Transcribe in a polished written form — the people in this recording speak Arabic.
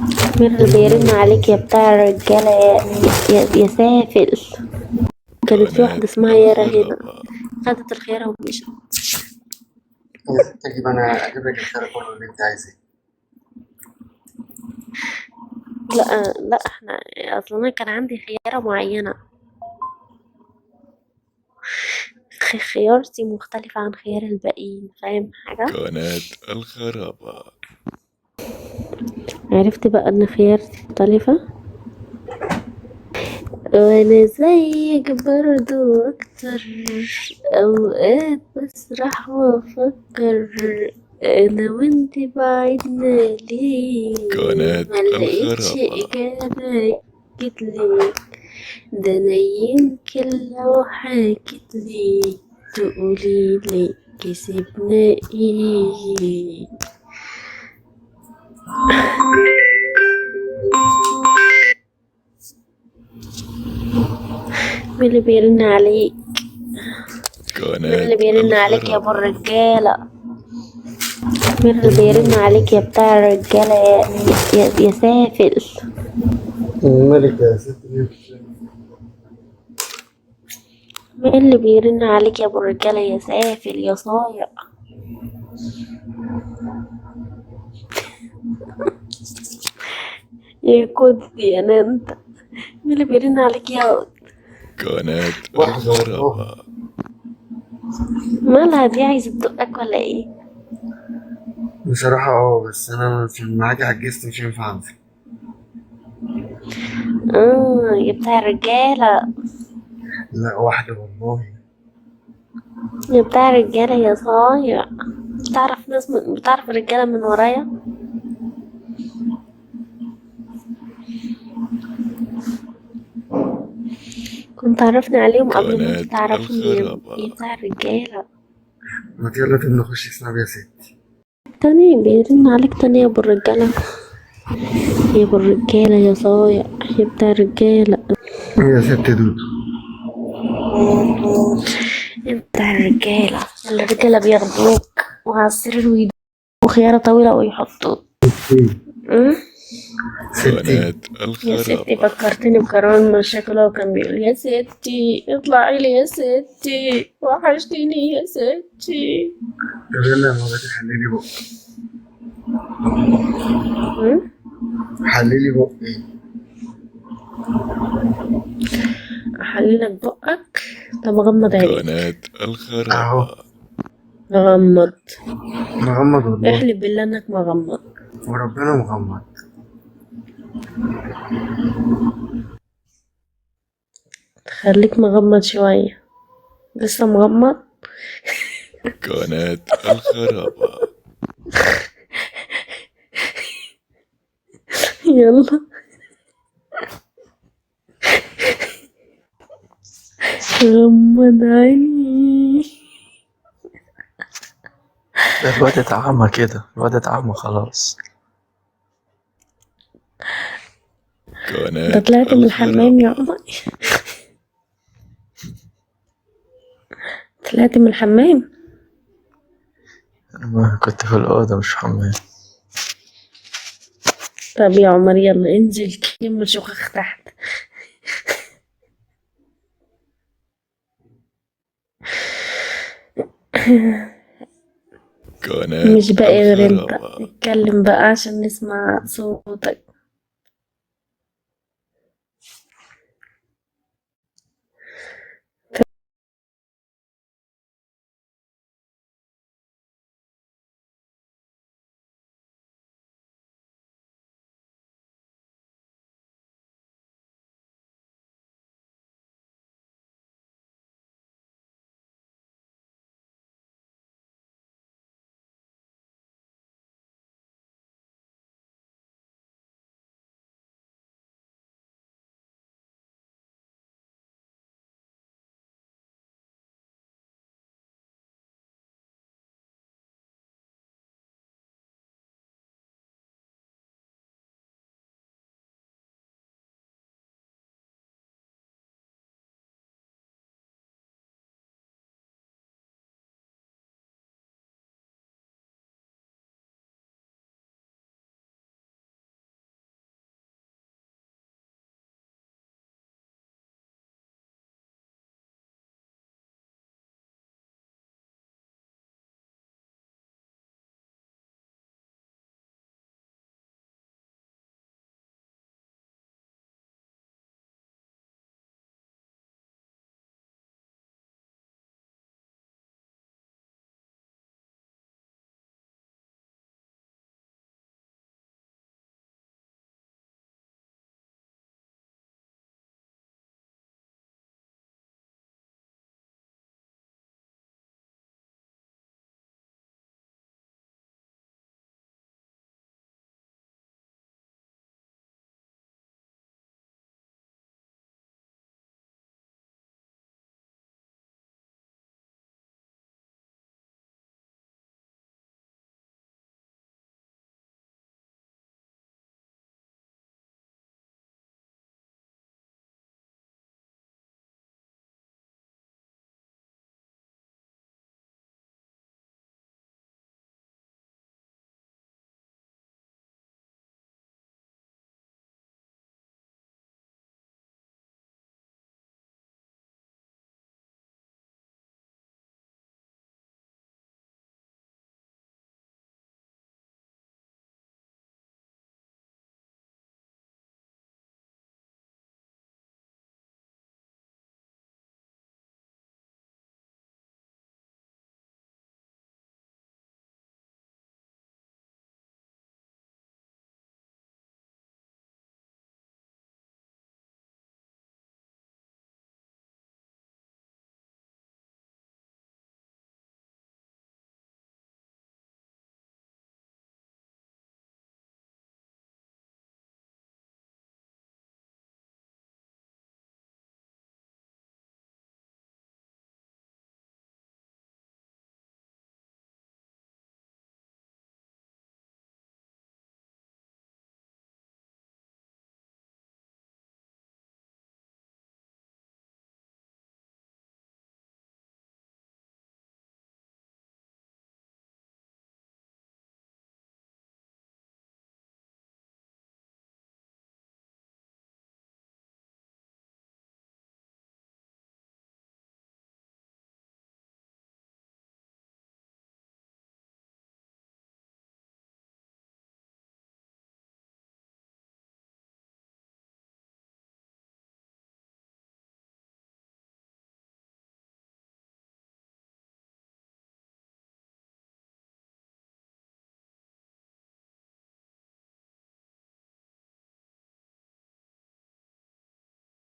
مين اللي بيرن عليك يا بتاع الرجالة يا سافل؟ كانت في قناة واحدة اسمها يارا هنا، الخرابة. خدت الخيارة ومشت. يا ست اجيب لك الخيار كله اللي انت عايزاه. لا لا، احنا اصلا انا كان عندي خيارة معينة، خيارتي مختلفة عن خيار الباقيين، فاهم حاجة؟ قناة الخرابة. عرفت بقى ان خيارتي مختلفة، وانا زيك برضو اكتر، اوقات بسرح وافكر، انا وانت بعدنا ليه، قناة ملقتش الخرابة. اجابة جتلي، ده انا يمكن لو حكيتلي تقوليلي كسبنا ايه. مين اللي بيرن عليك؟ مين قناة اللي بيرن عليك يا ابو الخرابة. الرجالة؟ مين اللي بيرن عليك يا بتاع الرجالة يا سافل؟ مالك يا ست مين اللي بيرن عليك يا ابو الرجالة يا سافل يا صايع؟ يا كنتي انا انت، مين اللي بيرن عليك يا ود؟ قناة واحدة والله. الخرابة. مالها دي، عايزة تدقك ولا ايه؟ بصراحة بس انا عشان معاكي عجزت مش هينفع انزل. يا بتاع الرجالة، لا واحدة والله. يا بتاع الرجالة يا صايع. بتعرف الرجالة من ورايا؟ كنت تعرفني عليهم قبل ما انت قناة تعرفني يا الخرابة. بتاع الرجالة. ما يلا طب نخش سناب يا ستي. تاني بيرن عليك تاني يا ابو الرجالة، يا ابو الرجالة يا صايع، يا بتاع الرجالة، يا ست دودو. يا بتاع الرجالة. الرجالة بياخدوك وعلى السرير ويدوك خيارة طويلة ويحطوك. أم؟ ستي. قناة يا ستي الخرابة. فكرتني بكرون مشاكل، وكان بيقول يا ستي اطلعي لي يا ستي وحشتيني يا ستي. طب يلا يا مراتي حللي بقى. أم؟ حللي بقى. احللك بقك؟ طب غمض عينيك. قناة اهو الخرابة. غمض. مغمض والله. احلف بالله انك مغمض. وربنا مغمض. خليك مغمض شوية، لسه مغمض. قناة الخرابة. يلا غمض عيني. ده الواد اتعمى كده، الواد اتعمى خلاص. ده قناة طلعت من الحمام يا الخرابة. عمر، طلعت من الحمام. أنا ما كنت في الأوضة مش في حمام. طب يا عمر يلا انزل كمل شوخك تحت. قناة مش باقي غير انت، الخرابة. اتكلم بقى عشان نسمع صوتك.